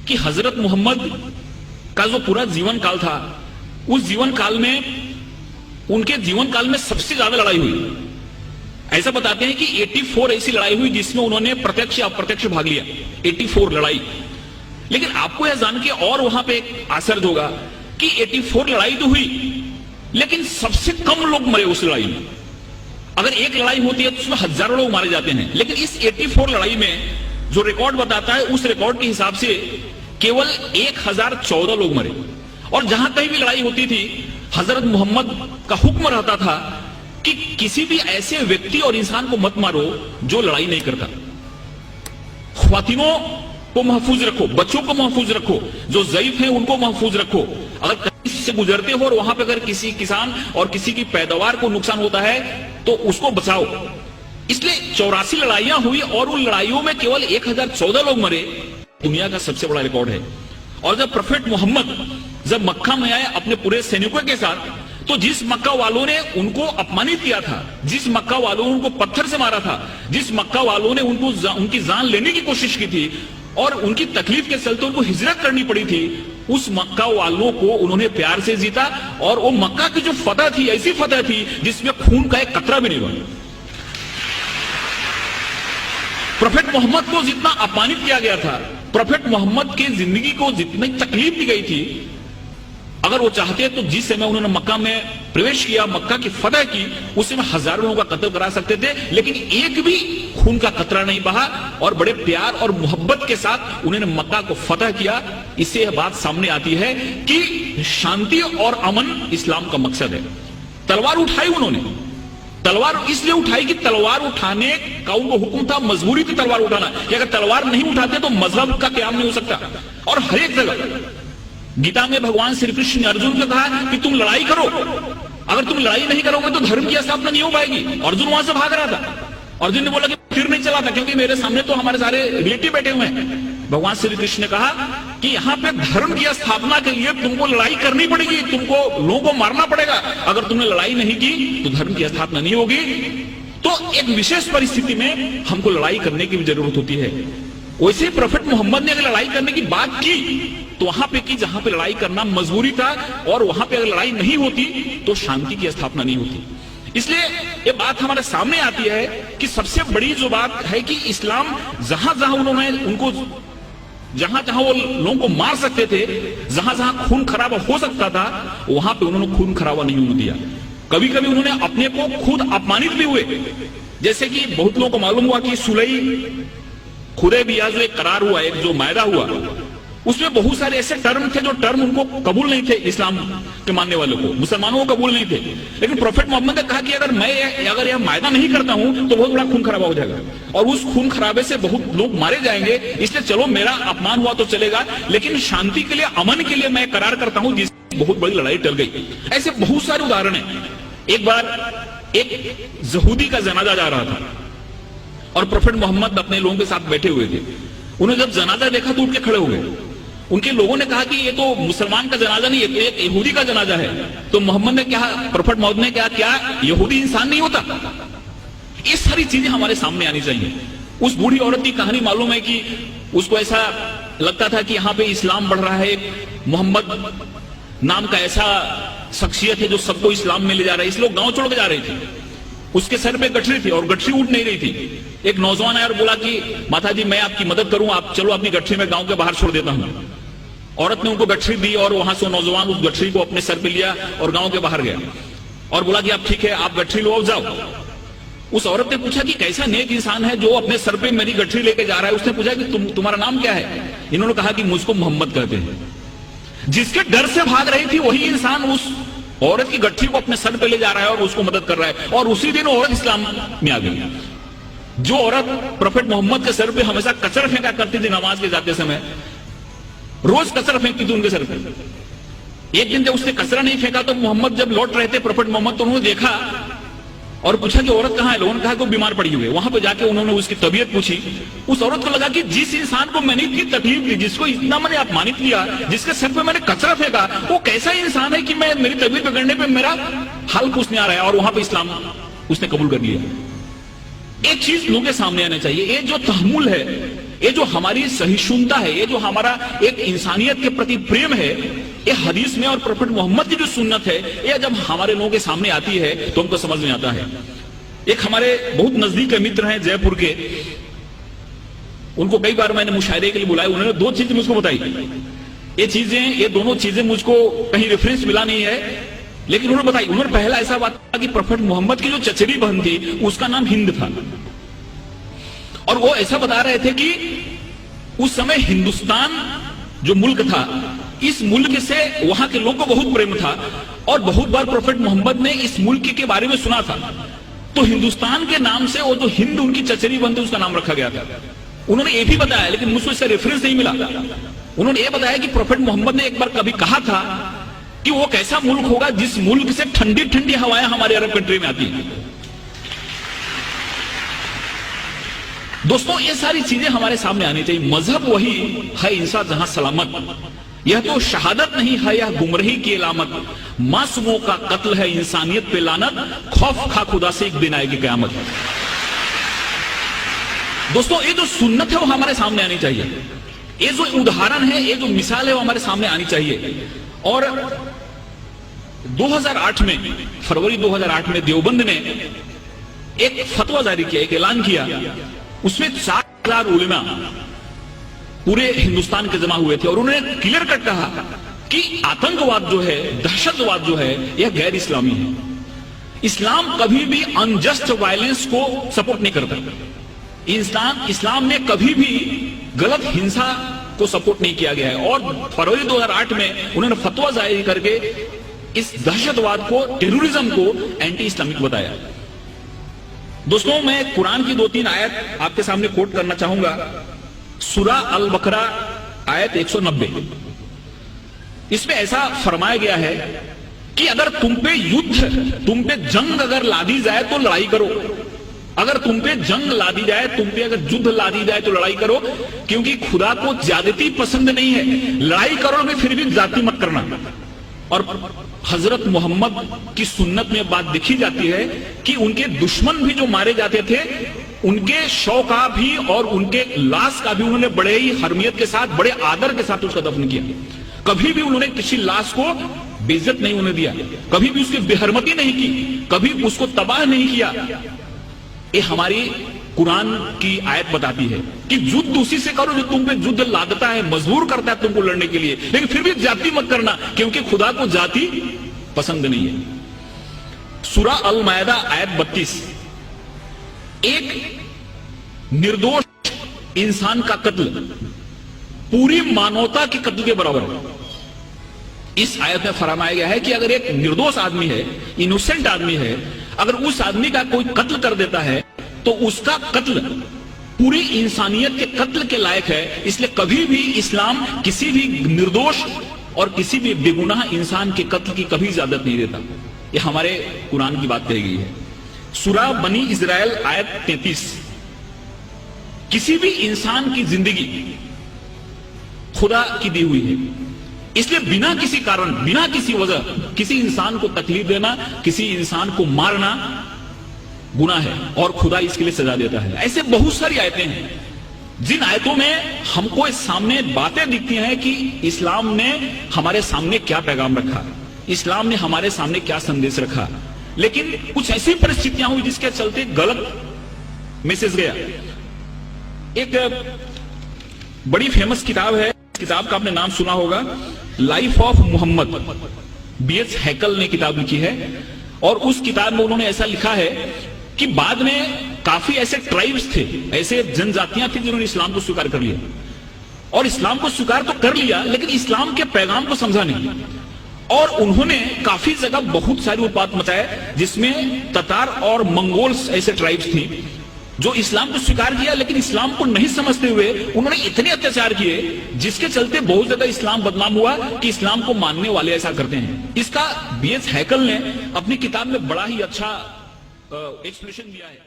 कि हजरत मोहम्मद का जो पूरा जीवन काल था, उस जीवन काल में उनके जीवन काल में सबसे ज्यादा लड़ाई हुई। ऐसा बताते हैं कि 84 ऐसी लड़ाई हुई जिसमें उन्होंने प्रत्यक्ष या अप्रत्यक्ष भाग लिया। 84 लड़ाई। लेकिन आपको यह जान के और वहां पे आश्चर्य होगा कि 84 लड़ाई तो हुई, लेकिन सबसे कम लोग मरे उस लड़ाई में। अगर एक लड़ाई होती है तो उसमें हजारों लोग मारे जाते हैं, लेकिन इस 84 लड़ाई में जो रिकॉर्ड बताता है, उस रिकॉर्ड के हिसाब से केवल 1014 लोग मरे। और जहां कहीं भी लड़ाई होती थी, हजरत मोहम्मद का हुक्म रहता था कि किसी भी ऐसे व्यक्ति और इंसान को मत मारो जो लड़ाई नहीं करता। ख्वातीनों को महफूज रखो, बच्चों को महफूज रखो, जो ज़ईफ हैं उनको महफूज रखो। अगर कहीं से गुजरते हो और वहां पे अगर किसी किसान और किसी की पैदावार को नुकसान होता है तो उसको बचाओ। इसलिए 84 लड़ाइयां हुई और उन लड़ाइयों में केवल 1014 लोग मरे। दुनिया का सबसे बड़ा रिकॉर्ड है। और जब प्रोफेट मोहम्मद जब मक्का में आए अपने पूरे सैनिकों के साथ, तो जिस मक्का वालों ने उनको अपमानित किया था, जिस मक्का वालों ने उनको पत्थर से मारा था, जिस मक्का वालों ने उनको उनकी जान लेने की कोशिश की थी और उनकी तकलीफ के चलते उनको हिजरत करनी पड़ी थी, उस मक्का वालों को उन्होंने प्यार से जीता। और वो मक्का की जो फतह थी, ऐसी फतह थी जिसमें खून का एक कतरा भी नहीं बना। प्रोफेट मोहम्मद को जितना अपमानित किया गया था, प्रोफेट मोहम्मद की जिंदगी को जितनी तकलीफ दी गई थी, अगर वो चाहते तो जिस समय उन्होंने मक्का में प्रवेश किया, मक्का की फतह की, उस समय हजारों लोगों का कत्ल करा सकते थे, लेकिन एक भी खून का कतरा नहीं बहा और बड़े प्यार और मोहब्बत के साथ उन्होंने मक्का को फतह किया। इससे यह बात सामने आती है कि शांति और अमन इस्लाम का मकसद है। तलवार उठाई उन्होंने, तलवार इसलिए उठाई कि तलवार उठाने का उनको हुक्म था, मजबूरी थी तलवार उठाना, कि अगर तलवार नहीं उठाते तो मजहब का क्याम नहीं हो सकता। और हर एक जगह गीता में भगवान श्री कृष्ण ने अर्जुन को कहा कि तुम लड़ाई करो, अगर तुम लड़ाई नहीं करोगे तो धर्म की स्थापना नहीं हो पाएगी। अर्जुन वहां से भाग रहा था, अर्जुन ने बोला कि फिर नहीं चला था, क्योंकि मेरे सामने तो हमारे सारे रिलेटिव बैठे हुए हैं। भगवान श्री कृष्ण ने कहा कि यहाँ पे धर्म की स्थापना के लिए तुमको लड़ाई करनी पड़ेगी, तुमको लोगों को मारना पड़ेगा। अगर तुमने लड़ाई नहीं की तो धर्म की स्थापना नहीं होगी। तो एक विशेष परिस्थिति में हमको लड़ाई करने की भी जरूरत होती है। वैसे प्रोफेट मोहम्मद ने अगर लड़ाई करने की बात की तो वहां पे की जहां पे लड़ाई करना मजबूरी था, और वहां पे अगर लड़ाई नहीं होती तो शांति की स्थापना नहीं होती। इसलिए ये बात हमारे सामने आती है कि सबसे बड़ी जो बात है कि इस्लाम जहां जहां उन्होंने उनको जहां जहां वो लोगों को मार सकते थे, जहां जहां खून खराबा हो सकता था, वहां पे उन्होंने खून खराबा नहीं होने दिया। कभी कभी उन्होंने अपने को खुद अपमानित भी हुए, जैसे कि बहुत लोगों को मालूम हुआ कि सुलई हुदैबिया जो एक करार हुआ, एक जो मायदा हुआ, उसमें बहुत सारे ऐसे टर्म थे जो टर्म उनको कबूल नहीं थे, इस्लाम के मानने वालों को, मुसलमानों को कबूल नहीं थे। लेकिन प्रोफेट मोहम्मद ने कहा कि अगर यह मायदा नहीं करता हूं तो बहुत बड़ा खून खराबा हो जाएगा और उस खून खराबे से बहुत लोग मारे जाएंगे, इसलिए चलो मेरा अपमान हुआ तो चलेगा, लेकिन शांति के लिए, अमन के लिए मैं करार करता हूं, जिससे बहुत बड़ी लड़ाई टल गई। ऐसे बहुत सारे उदाहरण है। एक बार एक यहूदी का जनाजा जा रहा था और प्रोफेट मोहम्मद अपने लोगों के साथ बैठे हुए थे। उन्हें जब जनाजा देखा तो उठ के खड़े हो गए। उनके लोगों ने कहा कि ये तो मुसलमान का जनाजा नहीं, ये तो एक यहूदी का जनाजा है। तो मोहम्मद ने कहा, प्रोफेट मोहम्मद ने कहा, क्या यहूदी इंसान नहीं होता? ये सारी चीजें हमारे सामने आनी चाहिए। उस बूढ़ी औरत की कहानी मालूम है कि उसको ऐसा लगता था कि यहाँ पे इस्लाम बढ़ रहा है, मोहम्मद नाम का ऐसा शख्सियत है जो सबको इस्लाम में ले जा रहा है, इसलिए गांव छोड़ के जा रही थी। उसके सर पे गठरी थी और गठरी उठ नहीं रही थी। एक नौजवान आया और बोला कि माता जी मैं आपकी मदद करूं, आप चलो अपनी गठरी में गांव के बाहर छोड़ देता हूं। औरत ने उनको गठरी दी और वहां से नौजवान उस गठरी को अपने सर पे लिया और गांव के बाहर गया और बोला कि आप ठीक है, आप गठरी लो, जाओ। उस औरत ने पूछा कि कैसा नेक इंसान है जो अपने सर पे मेरी गठरी लेके जा रहा है। उसने पूछा कि तुम्हारा नाम क्या है? इन्होंने कहा कि मुझको मोहम्मद कहते हैं। जिसके डर से भाग रही थी वही इंसान उस औरत की गठरी को अपने सर पे ले जा रहा है और उसको मदद कर रहा है, और उसी दिन औरत इस्लाम में आ गई। जो औरत प्रोफेट मोहम्मद के सर पे हमेशा कचरा फेंका करती थी नमाज के जाते समय, रोज कचरा फेंकती थी उनके सर पे। एक दिन जब उसने कचरा नहीं फेंका तो मोहम्मद जब लौट रहे थे प्रोफेट मोहम्मद, तो उन्होंने देखा और पूछा कि औरत कहाँ है? लोगों ने कहा कि वो बीमार पड़ी हुई है। वहां पर जाके उन्होंने उसकी तबीयत पूछी। उस औरत को लगा कि जिस इंसान को मैंने इतनी तकलीफ दी, जिसको इतना मैंने अपमानित किया, जिसके सर पे मैंने कचरा फेंका, वो कैसा इंसान है कि मैं मेरी तबीयत बिगड़ने पे मेरा हाल पूछने आ रहा है, और वहां पर इस्लाम उसने कबूल कर लिया। एक चीज लोगों के सामने आना चाहिए, ये जो तहमुल है, ये जो हमारी सहिष्णुता है, ये जो हमारा एक इंसानियत के प्रति प्रेम है, ये हदीस में और प्रोफेट मोहम्मद की जो सुन्नत है, ये जब हमारे लोगों के सामने आती है तो हमको समझ में आता है। एक हमारे बहुत नजदीक के मित्र हैं जयपुर के, उनको कई बार मैंने मुशायरे के लिए बुलाया, उन्होंने दो चीजें मुझको बताई। ये दोनों चीजें मुझको कहीं रेफरेंस मिला नहीं है, लेकिन उन्होंने बताई। उन्होंने पहला ऐसा बात था कि प्रोफेट मोहम्मद की जो चचेरी बहन थी उसका नाम हिंद था, और वो ऐसा बता रहे थे कि उस समय हिंदुस्तान जो मुल्क था, इस मुल्क से वहां के लोगों को बहुत प्रेम था, और बहुत बार प्रोफेट मोहम्मद ने इस मुल्क के बारे में सुना था, तो हिंदुस्तान के नाम से वो जो हिंद उनकी चचेरी बहन थी उसका नाम रखा गया था। उन्होंने ये भी बताया, लेकिन मुझको इसका रेफरेंस नहीं मिला। उन्होंने ये बताया कि प्रोफेट मोहम्मद ने एक बार कभी कहा था कि वो कैसा मुल्क होगा जिस मुल्क से ठंडी ठंडी हवाएं हमारे अरब कंट्री में आती हैं। दोस्तों, ये सारी चीजें हमारे सामने आनी चाहिए। मजहब वही है इंसान जहां सलामत, यह तो शहादत नहीं है, यह गुमराही की अलामत। मासूमों का कत्ल है इंसानियत पे लानत, खौफ खा खुदा से एक दिन आएगी कयामत। दोस्तों, ये जो सुन्नत है वो हमारे सामने आनी चाहिए, ये जो उदाहरण है, ये जो मिसाल है वो हमारे सामने आनी चाहिए। और 2008 में, फरवरी 2008 में देवबंद ने एक फतवा जारी किया, एक ऐलान किया, उसमें 4000 उलेमा पूरे हिंदुस्तान के जमा हुए थे, और उन्होंने क्लियर कट कहा कि आतंकवाद जो है, दहशतवाद जो है, यह गैर इस्लामी है। इस्लाम कभी भी अनजस्ट वायलेंस को सपोर्ट नहीं करता। इस्लाम में कभी भी गलत हिंसा को सपोर्ट नहीं किया गया है। और फरवरी 2008 में उन्होंने फतवा जारी करके इस दहशतवाद को, टेररिज्म को एंटी इस्लामिक बताया। दोस्तों, मैं कुरान की 2-3 आयत आपके सामने कोट करना चाहूंगा। सूरा अल बकरा आयत 190, इसमें ऐसा फरमाया गया है कि अगर तुम पे जंग अगर लादी जाए तो लड़ाई करो। अगर तुम पे जंग ला दी जाए, तुम पे अगर युद्ध ला दी जाए तो लड़ाई करो, क्योंकि खुदा को ज्यादती पसंद नहीं है। लड़ाई करोगे फिर भी जाति मत करना। और हजरत मोहम्मद की सुन्नत में बात दिखी जाती है कि उनके दुश्मन भी जो मारे जाते थे, उनके शव का भी और उनके लाश का भी उन्होंने बड़े ही हरमियत के साथ, बड़े आदर के साथ उसका दफन किया। कभी भी उन्होंने किसी लाश को बेइज्जत नहीं होने दिया, कभी भी उसकी बेहरमती नहीं की, कभी उसको तबाह नहीं किया। ये हमारी कुरान की आयत बताती है कि युद्ध उसी से करो जो तुम पे युद्ध लादता है, मजबूर करता है तुमको लड़ने के लिए, लेकिन फिर भी जाति मत करना, क्योंकि खुदा को जाति पसंद नहीं है। सूरा अल मायदा आयत 32, एक निर्दोष इंसान का कत्ल पूरी मानवता के कत्ल के बराबर है। इस आयत में फरमाया गया है कि अगर एक निर्दोष आदमी है, इनोसेंट आदमी है, अगर उस आदमी का कोई कत्ल कर देता है तो उसका कत्ल पूरी इंसानियत के कत्ल के लायक है। इसलिए कभी भी इस्लाम किसी भी निर्दोष और किसी भी बेगुनाह इंसान के कत्ल की कभी इजाजत नहीं देता। यह हमारे कुरान की बात कही गई है। सूरा बनी इजराइल आयत 33, किसी भी इंसान की जिंदगी खुदा की दी हुई है, इसलिए बिना किसी कारण, बिना किसी वजह किसी इंसान को तकलीफ देना, किसी इंसान को मारना गुनाह है, और खुदा इसके लिए सजा देता है। ऐसे बहुत सारी आयतें हैं जिन आयतों में हमको सामने बातें दिखती हैं कि इस्लाम ने हमारे सामने क्या पैगाम रखा, इस्लाम ने हमारे सामने क्या संदेश रखा। लेकिन कुछ ऐसी परिस्थितियां हुई जिसके चलते गलत मैसेज गया। एक बड़ी फेमस किताब है, किताब का आपने नाम सुना होगा, लाइफ ऑफ मोहम्मद, बीएच हैकल ने किताब लिखी है। और उस किताब में उन्होंने ऐसा लिखा है कि बाद में काफी ऐसे ट्राइब्स थे, ऐसे जनजातियां थी जिन्होंने इस्लाम को स्वीकार कर लिया, और इस्लाम को स्वीकार तो कर लिया लेकिन इस्लाम के पैगाम को समझा नहीं, और उन्होंने काफी जगह बहुत सारी उत्पात मचाए, जिसमें ततार और मंगोल्स ऐसे ट्राइब्स थी जो इस्लाम को स्वीकार किया लेकिन इस्लाम को नहीं समझते हुए उन्होंने इतने अत्याचार किए जिसके चलते बहुत ज्यादा इस्लाम बदनाम हुआ कि इस्लाम को मानने वाले ऐसा करते हैं। इसका बीएच हैकल ने अपनी किताब में बड़ा ही अच्छा एक्सप्लेनेशन दिया है।